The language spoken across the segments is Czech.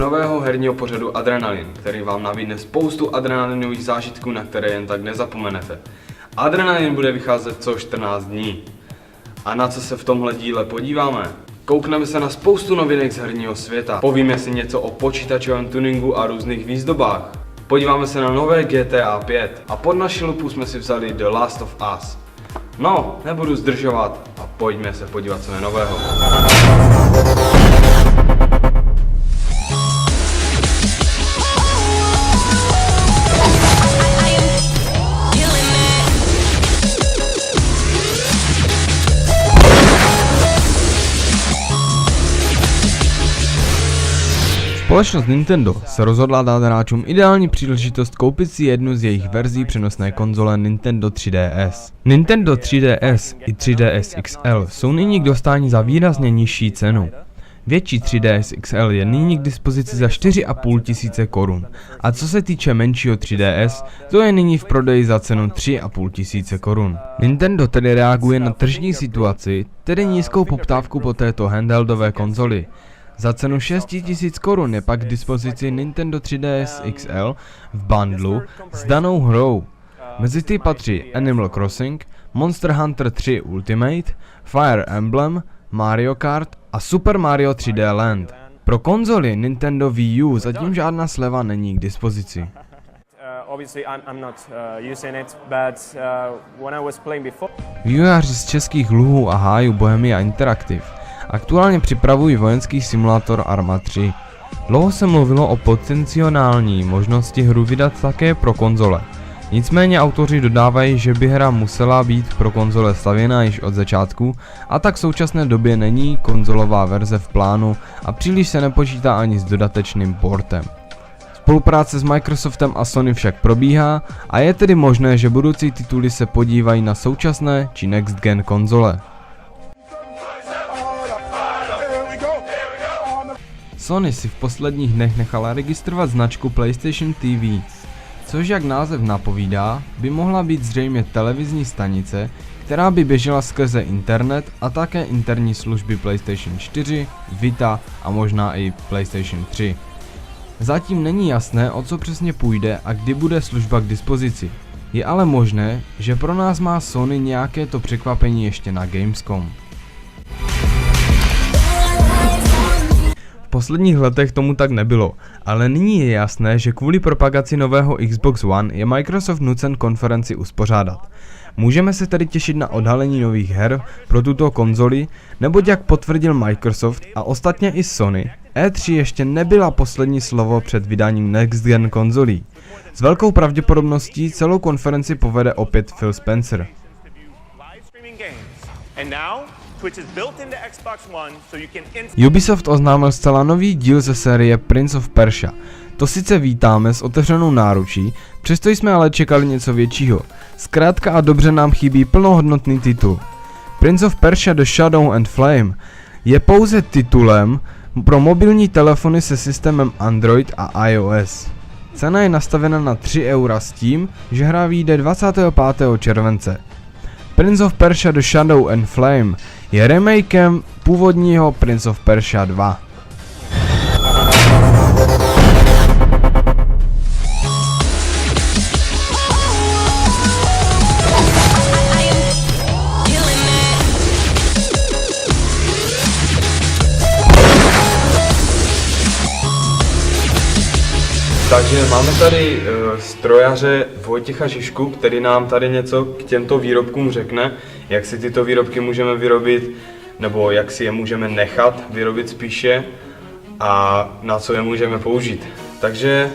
nového herního pořadu Adrenalin, který vám nabídne spoustu adrenalinových zážitků, na které jen tak nezapomenete. Adrenalin bude vycházet co 14 dní. A na co se v tomhle díle podíváme? Koukneme se na spoustu novinek z herního světa, povíme si něco o počítačovém tuningu a různých výzdobách. Podíváme se na nové GTA 5 a pod naši lupu jsme si vzali The Last of Us. No, nebudu zdržovat a pojďme se podívat, co je nového. Společnost Nintendo se rozhodla dát hráčům ideální příležitost koupit si jednu z jejich verzí přenosné konzole Nintendo 3DS. Nintendo 3DS i 3DS XL jsou nyní k dostání za výrazně nižší cenu. Větší 3DS XL je nyní k dispozici za 4,5 tisíce korun. A co se týče menšího 3DS, to je nyní v prodeji za cenu 3,5 tisíce korun. Nintendo tedy reaguje na tržní situaci, tedy nízkou poptávku po této handheldové konzoli. Za cenu 6 000 korun je pak k dispozici Nintendo 3DS XL v bundlu s danou hrou. Mezi ty patří Animal Crossing, Monster Hunter 3 Ultimate, Fire Emblem, Mario Kart a Super Mario 3D Land. Pro konzoli Nintendo Wii U zatím žádná sleva není k dispozici. Vývojáři z českých Luhů a Hájů Bohemia Interactive aktuálně připravují vojenský simulátor Arma 3. Dlouho se mluvilo o potenciální možnosti hru vydat také pro konzole. Nicméně autoři dodávají, že by hra musela být pro konzole stavěná již od začátku a tak v současné době není konzolová verze v plánu a příliš se nepočítá ani s dodatečným portem. Spolupráce s Microsoftem a Sony však probíhá a je tedy možné, že budoucí tituly se podívají na současné či next gen konzole. Sony si v posledních dnech nechala registrovat značku PlayStation TV, což jak název napovídá, by mohla být zřejmě televizní stanice, která by běžela skrze internet a také interní služby PlayStation 4, Vita a možná i PlayStation 3. Zatím není jasné, o co přesně půjde a kdy bude služba k dispozici. Je ale možné, že pro nás má Sony nějaké to překvapení ještě na Gamescom. V posledních letech tomu tak nebylo, ale nyní je jasné, že kvůli propagaci nového Xbox One je Microsoft nucen konferenci uspořádat. Můžeme se tedy těšit na odhalení nových her pro tuto konzoli, neboť jak potvrdil Microsoft a ostatně i Sony, E3 ještě nebyla poslední slovo před vydáním next gen konzolí. S velkou pravděpodobností celou konferenci povede opět Phil Spencer. Ubisoft oznámil zcela nový díl ze série Prince of Persia. To sice vítáme s otevřenou náručí, přesto jsme ale čekali něco většího. Zkrátka a dobře nám chybí plnohodnotný titul. Prince of Persia The Shadow and Flame je pouze titulem pro mobilní telefony se systémem Android a iOS. Cena je nastavena na 3 € s tím, že hra vyjde 25. července. Prince of Persia The Shadow and Flame je remakem původního Prince of Persia 2. Takže máme tady strojaře Vojtěcha Žižku, který nám tady něco k těmto výrobkům řekne, jak si tyto výrobky můžeme vyrobit, nebo jak si je můžeme nechat vyrobit spíše a na co je můžeme použít. Takže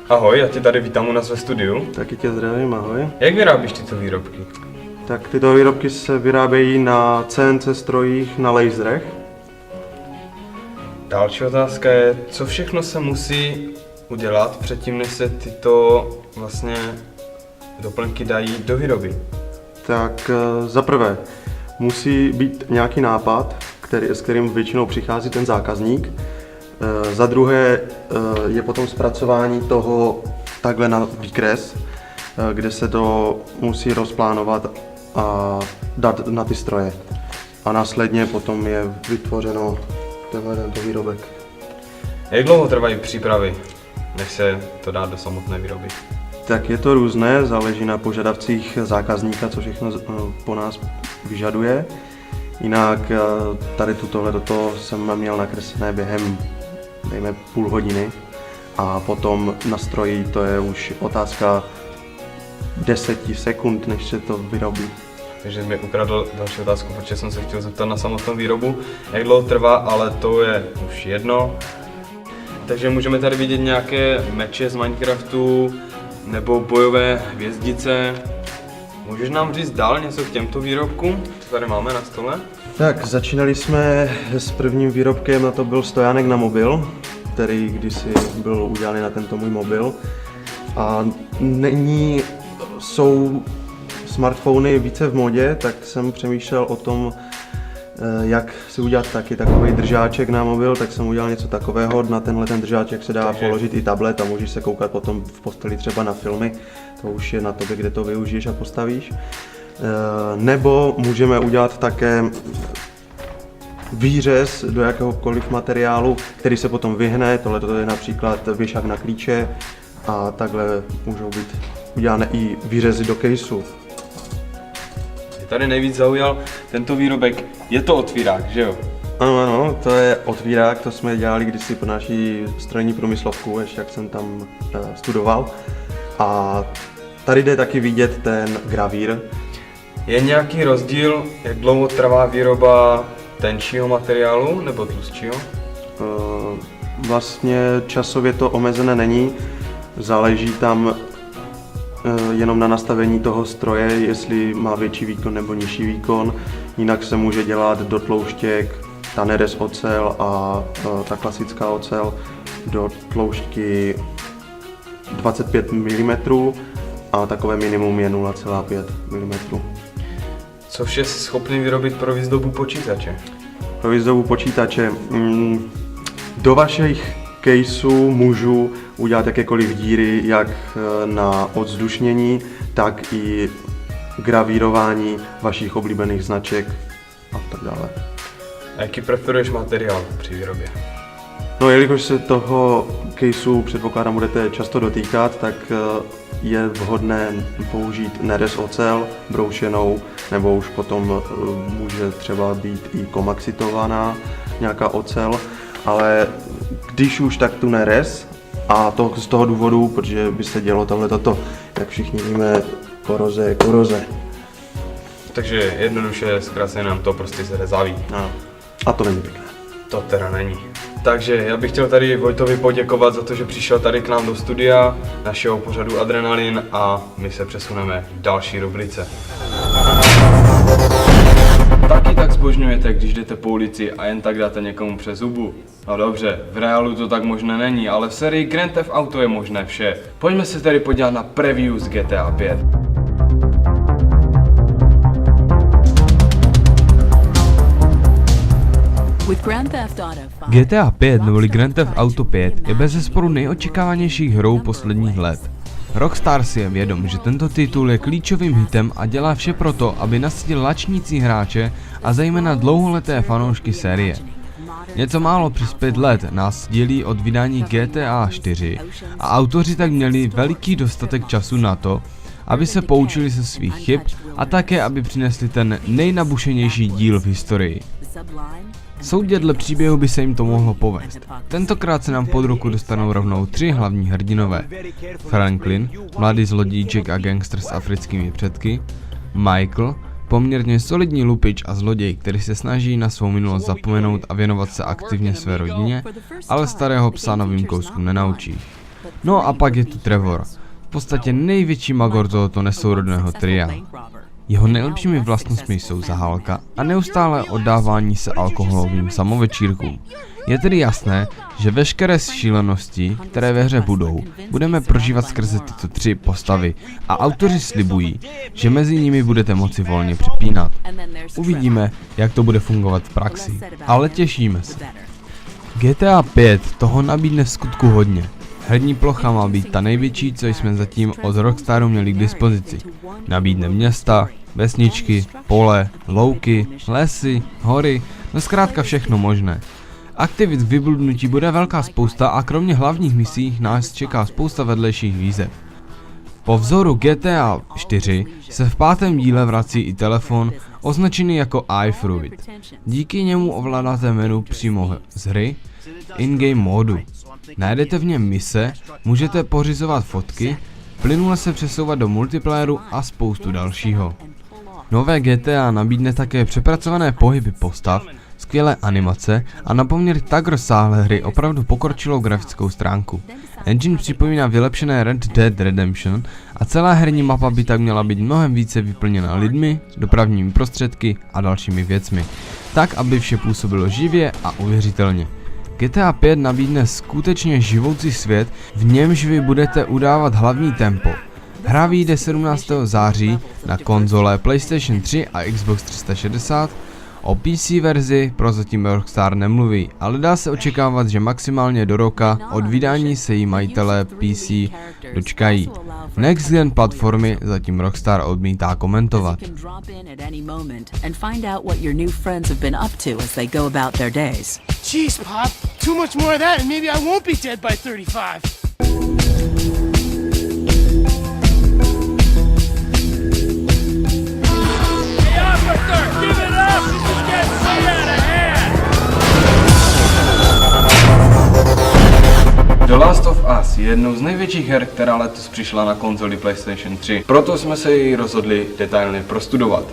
ahoj, já tě tady vítám u nás ve studiu. Taky tě zdravím, ahoj. Jak vyrábíš tyto výrobky? Tak tyto výrobky se vyrábějí na CNC strojích na laserech. Další otázka je, co všechno se musí udělat předtím, než se tyto vlastně doplňky dají do výroby? Tak za prvé musí být nějaký nápad, s kterým většinou přichází ten zákazník. Za druhé je potom zpracování toho takhle na výkres, kde se to musí rozplánovat a dát na ty stroje. A následně potom je vytvořeno tento výrobek. Jak dlouho trvají přípravy, než se to dá do samotné výroby? Tak je to různé, záleží na požadavcích zákazníka, co všechno po nás vyžaduje. Jinak tady tohleto jsem měl nakreslené během, dejme, půl hodiny a potom na stroji to je už otázka 10 sekund, než se to vyrobí. Takže jsi mi ukradl další otázku, protože jsem se chtěl zeptat na samotnou výrobu, jak dlouho trvá, ale to je už jedno. Takže můžeme tady vidět nějaké meče z Minecraftu nebo bojové hvězdice. Můžeš nám říct dál něco k těmto výrobkům, co tady máme na stole? Tak, začínali jsme s prvním výrobkem, a to byl stojánek na mobil, který kdysi byl udělaný na tento můj mobil. A jsou smartfony více v modě, tak jsem přemýšlel o tom, jak si udělat taky takový držáček na mobil, tak jsem udělal něco takového. Na tenhle ten držáček se dá položit i tablet a můžeš se koukat potom v posteli třeba na filmy. To už je na tobě, kde to využiješ a postavíš. Nebo můžeme udělat také výřez do jakéhokoliv materiálu, který se potom vyhne. Tohle je například věšák na klíče a takhle můžou být udělané i výřezy do caseu. Tady nejvíc zaujal tento výrobek, je to otvírák, že jo? Ano, to je otvírák, to jsme dělali kdysi pro naši strojní průmyslovku, ještě jak jsem tam studoval. A tady jde taky vidět ten gravír. Je nějaký rozdíl, jak dlouho trvá výroba tenčího materiálu nebo tlustšího? Vlastně časově to omezené není, záleží tam jenom na nastavení toho stroje, jestli má větší výkon nebo nižší výkon. Jinak se může dělat do tlouštěk ta nerez ocel a ta klasická ocel do tloušťky 25 mm a takové minimum je 0,5 mm. Co vše jsi schopný vyrobit pro výzdobu počítače? Pro výzdobu počítače do vašich caseů můžu udělat jakékoliv díry, jak na odzdušnění, tak i gravírování vašich oblíbených značek a tak dále. A jaký preferuješ materiál při výrobě? No, jelikož se toho caseu předpokládám budete často dotýkat, tak je vhodné použít nerez ocel broušenou, nebo už potom může třeba být i komaxitovaná nějaká ocel, ale když už tak tu nerez, a to z toho důvodu, protože by se dělo tohleto, jak všichni víme, koroze. Takže jednoduše zkráceně nám to prostě zrezaví. No. A to není pěkné. To teda není. Takže já bych chtěl tady Vojtovi poděkovat za to, že přišel tady k nám do studia našeho pořadu Adrenalin a my se přesuneme k další rubrice. Taky tak zbožňujete, když jdete po ulici a jen tak dáte někomu přes zubu? No dobře, v reálu to tak možné není, ale v sérii Grand Theft Auto je možné vše. Pojďme se tedy podívat na preview z GTA 5. GTA 5 neboli Grand Theft Auto 5 je bezesporu nejočekávanějších hrou posledních let. Rockstar si je vědom, že tento titul je klíčovým hitem a dělá vše proto, aby nasadil lačnící hráče a zejména dlouholeté fanoušky série. Něco málo přes 5 let nás dělí od vydání GTA 4 a autoři tak měli veliký dostatek času na to, aby se poučili ze svých chyb a také aby přinesli ten nejnabušenější díl v historii. Soudě dle příběhu by se jim to mohlo povést. Tentokrát se nám pod ruku dostanou rovnou 3 hlavní hrdinové. Franklin, mladý zlodějček a gangster s africkými předky, Michael, poměrně solidní lupič a zloděj, který se snaží na svou minulost zapomenout a věnovat se aktivně své rodině, ale starého psa novým kouskům nenaučí. No a pak je tu Trevor, v podstatě největší magor tohoto nesourodného tria. Jeho nejlepšími vlastnostmi jsou zahálka a neustálé oddávání se alkoholovým samovečírkům. Je tedy jasné, že veškeré šílenosti, které ve hře budou, budeme prožívat skrze tyto 3 postavy a autoři slibují, že mezi nimi budete moci volně přepínat. Uvidíme, jak to bude fungovat v praxi, ale těšíme se. GTA 5 toho nabídne v skutku hodně. Herní plocha má být ta největší, co jsme zatím od Rockstaru měli k dispozici. Nabídne města, vesničky, pole, louky, lesy, hory, no zkrátka všechno možné. Aktivit k vybludnutí bude velká spousta a kromě hlavních misí nás čeká spousta vedlejších výzev. Po vzoru GTA 4 se v 5. díle vrací i telefon označený jako iFruit. Díky němu ovládáte menu přímo z hry in-game módu. Najdete v něm mise, můžete pořizovat fotky, plynule se přesouvat do multiplayeru a spoustu dalšího. Nové GTA nabídne také přepracované pohyby postav, skvělé animace a na poměr tak rozsáhlé hry opravdu pokročilou grafickou stránku. Engine připomíná vylepšené Red Dead Redemption a celá herní mapa by tak měla být mnohem více vyplněna lidmi, dopravními prostředky a dalšími věcmi, tak aby vše působilo živě a uvěřitelně. GTA 5 nabídne skutečně živoucí svět, v němž vy budete udávat hlavní tempo. Hra vyjde 17. září na konzole PlayStation 3 a Xbox 360. O PC verzi prozatím Rockstar nemluví, ale dá se očekávat, že maximálně do roka od vydání se jí majitelé PC dočkají. Next gen platformy zatím Rockstar odmítá komentovat. Jeez, Pop, too much more of that and maybe I won't be dead by 35. The Last of Us je jednou z největších her, která letos přišla na konzoli PlayStation 3. Proto jsme se ji rozhodli detailně prostudovat.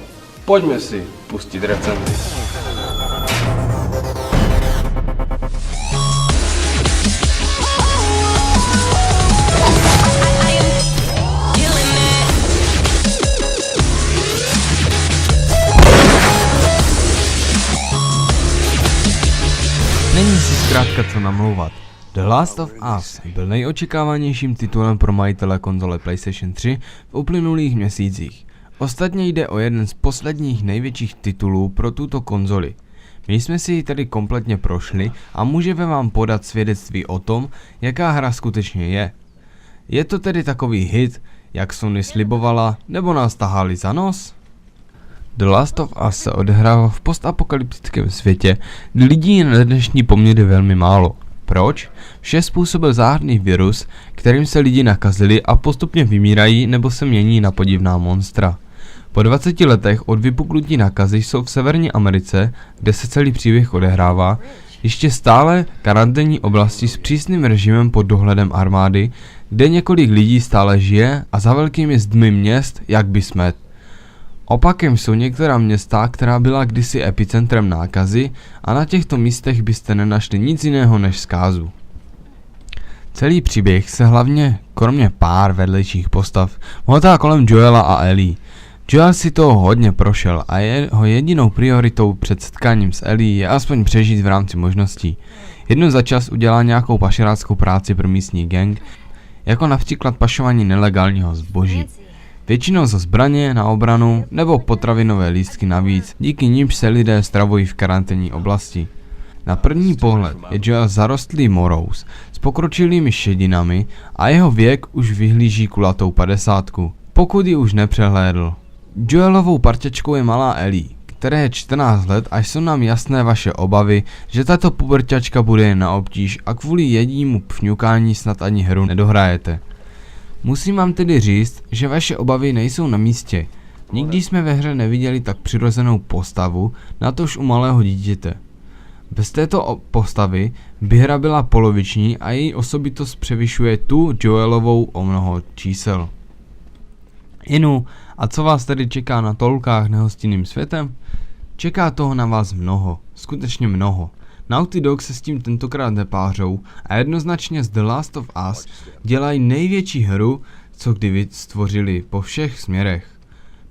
Pojďme si pustit recenzi. Není si zkrátka co namlouvat. The Last of Us byl nejočekávanějším titulem pro majitele konzole PlayStation 3 v uplynulých měsících. Ostatně jde o jeden z posledních největších titulů pro tuto konzoli. My jsme si ji tedy kompletně prošli a můžeme vám podat svědectví o tom, jaká hra skutečně je. Je to tedy takový hit, jak Sony slibovala, nebo nás tahali za nos? The Last of Us se odehrává v postapokalyptickém světě, kdy lidí je na dnešní poměry velmi málo. Proč? Vše způsobil záhadný virus, kterým se lidi nakazili a postupně vymírají nebo se mění na podivná monstra. Po 20 letech od vypuknutí nákazy jsou v Severní Americe, kde se celý příběh odehrává, ještě stále karanténní oblasti s přísným režimem pod dohledem armády, kde několik lidí stále žije a za velkými zdmi měst jak by smet. Opakem jsou některá města, která byla kdysi epicentrem nákazy a na těchto místech byste nenašli nic jiného než zkázu. Celý příběh se hlavně, kromě pár vedlejších postav, motá kolem Joela a Ellie. Joel si toho hodně prošel a jeho jedinou prioritou před setkáním s Ellie je aspoň přežít v rámci možností. Jednou za čas udělá nějakou pašeráckou práci pro místní gang, jako například pašování nelegálního zboží. Většinou za zbraně na obranu nebo potravinové lístky navíc, díky nimž se lidé stravují v karanténní oblasti. Na první pohled je Joel zarostlý morous s pokročilými šedinami a jeho věk už vyhlíží kulatou 50, pokud ji už nepřehlédl. Joelovou parťačkou je malá Ellie, které je 14 let a jsou nám jasné vaše obavy, že tato puberťačka bude jen na obtíž a kvůli jednímu pfňukání snad ani hru nedohrajete. Musím vám tedy říct, že vaše obavy nejsou na místě. Nikdy jsme ve hře neviděli tak přirozenou postavu, natož u malého dítěte. Bez této postavy by hra byla poloviční a její osobitost převyšuje tu Joelovou o mnoho čísel. Inu, a co vás tedy čeká na tolkách nehostinným světem? Čeká toho na vás mnoho, skutečně mnoho. Naughty Dog se s tím tentokrát nepářou a jednoznačně z The Last of Us dělají největší hru, co kdy stvořili po všech směrech.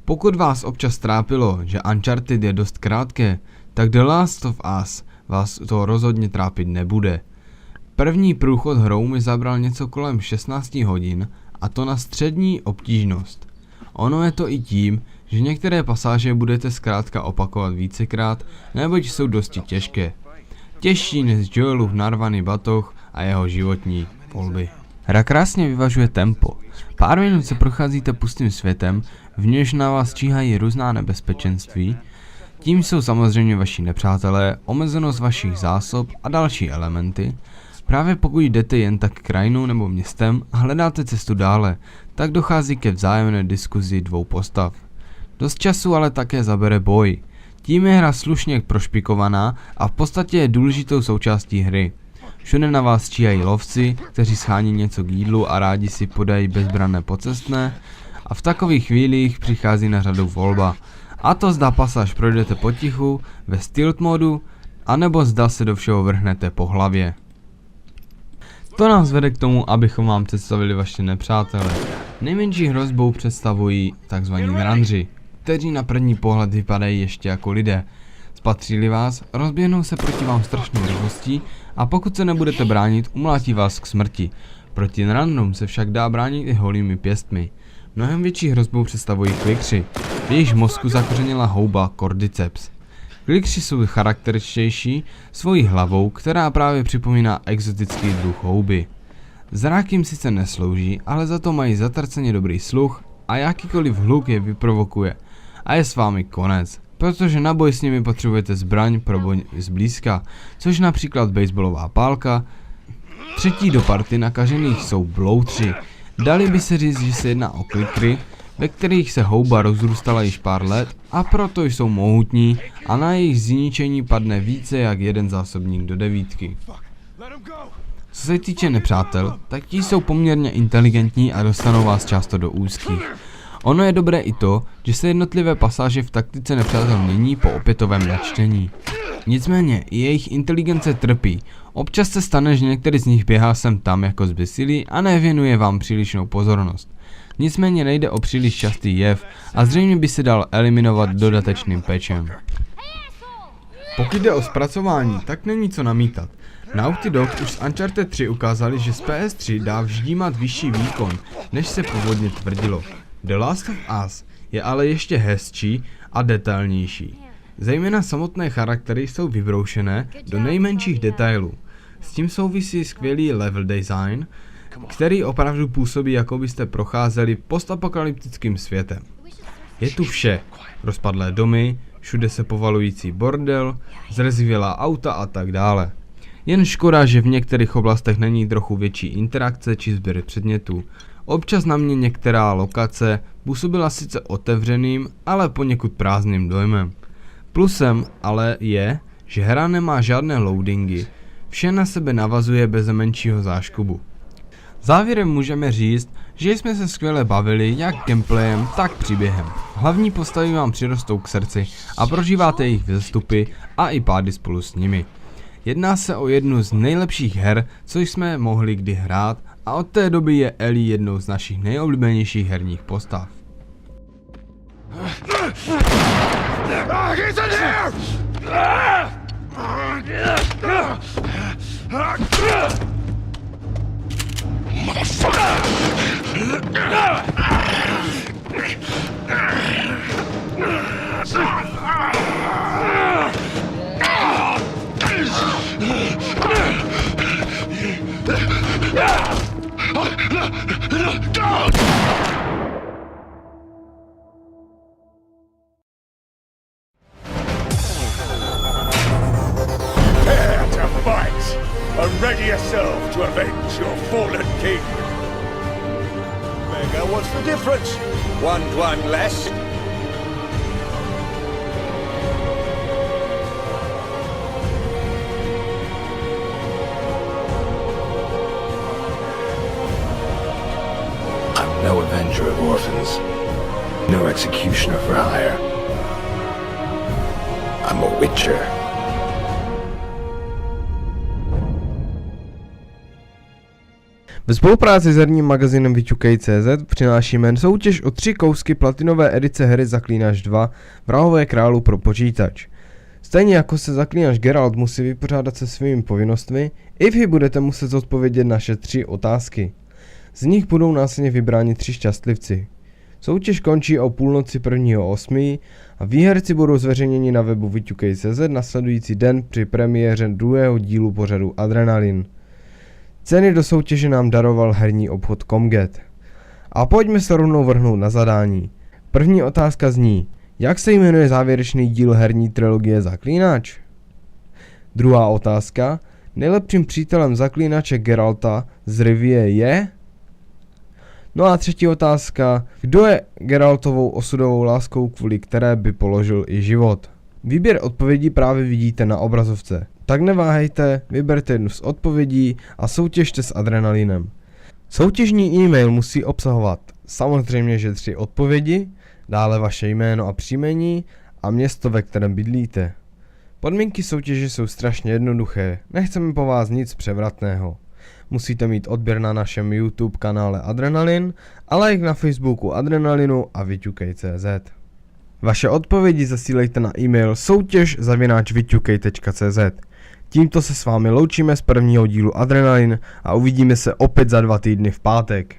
Pokud vás občas trápilo, že Uncharted je dost krátké, tak The Last of Us vás to rozhodně trápit nebude. První průchod hrou mi zabral něco kolem 16 hodin a to na střední obtížnost. Ono je to i tím, že některé pasáže budete zkrátka opakovat vícekrát, neboť jsou dosti těžké. Těžší než Joelův narvaný batoh a jeho životní volby. Hra krásně vyvažuje tempo. Pár minut se procházíte pustým světem, v němž na vás číhají různá nebezpečenství. Tím jsou samozřejmě vaši nepřátelé, omezenost vašich zásob a další elementy. Právě pokud jdete jen tak krajinou nebo městem a hledáte cestu dále, tak dochází ke vzájemné diskuzi dvou postav. Dost času ale také zabere boj. Tím je hra slušně prošpikovaná a v podstatě je důležitou součástí hry. Všude na vás číhají lovci, kteří schání něco k jídlu a rádi si podají bezbranné pocestné, a v takových chvílích přichází na řadu volba. A to zda pasáž projdete potichu, ve stealth modu, anebo zda se do všeho vrhnete po hlavě. To nás vede k tomu, abychom vám představili vaše nepřátele. Nejmenší hrozbou představují tzv. Ranři, kteří na první pohled vypadají ještě jako lidé. Spatří-li vás, rozběhnou se proti vám strašnou rychlostí a pokud se nebudete bránit, umlátí vás k smrti. Proti Ranrům se však dá bránit i holými pěstmi. Mnohem větší hrozbou představují klikři, v jejichž mozku zakořenila houba Cordyceps. Klikři jsou charakteričtější svojí hlavou, která právě připomíná exotický druh houby. Zrák jim sice neslouží, ale za to mají zatraceně dobrý sluch a jakýkoliv hluk je vyprovokuje. A je s vámi konec, protože na boj s nimi potřebujete zbraň pro boj zblízka, což například baseballová pálka. Třetí do party nakažených jsou bloutři. Dali by se říct, že se jedná o klikry, ve kterých se houba rozrůstala již pár let a proto jsou mohutní a na jejich zničení padne více jak jeden zásobník do 9. Co se týče nepřátel, tak ti jsou poměrně inteligentní a dostanou vás často do úzkých. Ono je dobré i to, že se jednotlivé pasáže v taktice nepřátel mění po opětovém načtení. Nicméně i jejich inteligence trpí. Občas se stane, že některý z nich běhá sem tam jako zběsilý a nevěnuje vám přílišnou pozornost. Nicméně nejde o příliš častý jev a zřejmě by se dal eliminovat dodatečným patchem. Pokud jde o zpracování, tak není co namítat. Naughty Dog už z Uncharted 3 ukázali, že z PS3 dá vždímat vyšší výkon, než se původně tvrdilo. The Last of Us je ale ještě hezčí a detailnější. Zejména samotné charaktery jsou vybroušené do nejmenších detailů. S tím souvisí skvělý level design, který opravdu působí, jako byste procházeli postapokalyptickým světem. Je tu vše. Rozpadlé domy, všude se povalující bordel, zrezivělá auta a tak dále. Jen škoda, že v některých oblastech není trochu větší interakce či sběr předmětů. Občas na mě některá lokace působila sice otevřeným, ale poněkud prázdným dojmem. Plusem ale je, že hra nemá žádné loadingy, vše na sebe navazuje bez menšího záškubu. Závěrem můžeme říct, že jsme se skvěle bavili jak gameplayem, tak příběhem. Hlavní postavy vám přirostou k srdci a prožíváte jejich vzestupy a i pády spolu s nimi. Jedná se o jednu z nejlepších her, co jsme mohli kdy hrát, a od té doby je Ellie jednou z našich nejoblíbenějších herních postav. Prepare to fight, and ready yourself to avenge your fallen king. Mega, what's the difference? One less? I'm no avenger of orphans, no executioner for hire. I'm a witcher. Ve spolupráci s herním magazinem Vyťukej.cz přinášíme soutěž o 3 kousky platinové edice hry Zaklínač 2 Vrahové králu pro počítač. Stejně jako se Zaklínač Geralt musí vypořádat se svými povinnostmi, i vy budete muset zodpovědět naše 3 otázky. Z nich budou následně vybráni 3 šťastlivci. Soutěž končí o půlnoci 1.8. a výherci budou zveřejněni na webu Vyťukej.cz nasledující den při premiéře 2. dílu pořadu Adrenalin. Ceny do soutěže nám daroval herní obchod Comget. A pojďme se rovnou vrhnout na zadání. První otázka zní, Jak se jmenuje závěrečný díl herní trilogie Zaklínač? Druhá otázka. Nejlepším přítelem Zaklínače Geralta z Rivie je? No a třetí otázka. Kdo je Geraltovou osudovou láskou, kvůli které by položil i život? Výběr odpovědí právě vidíte na obrazovce. Tak neváhejte, vyberte jednu z odpovědí a soutěžte s adrenalinem. Soutěžní e-mail musí obsahovat samozřejmě, že 3 odpovědi, dále vaše jméno a příjmení a město, ve kterém bydlíte. Podmínky soutěže jsou strašně jednoduché, nechceme po vás nic převratného. Musíte mít odběr na našem YouTube kanále Adrenalin a like na Facebooku Adrenalinu a vyťukej.cz. Vaše odpovědi zasílejte na e-mail soutěž@vyťukej.cz. Tímto se s vámi loučíme z prvního dílu Adrenalin a uvidíme se opět za 2 týdny v pátek.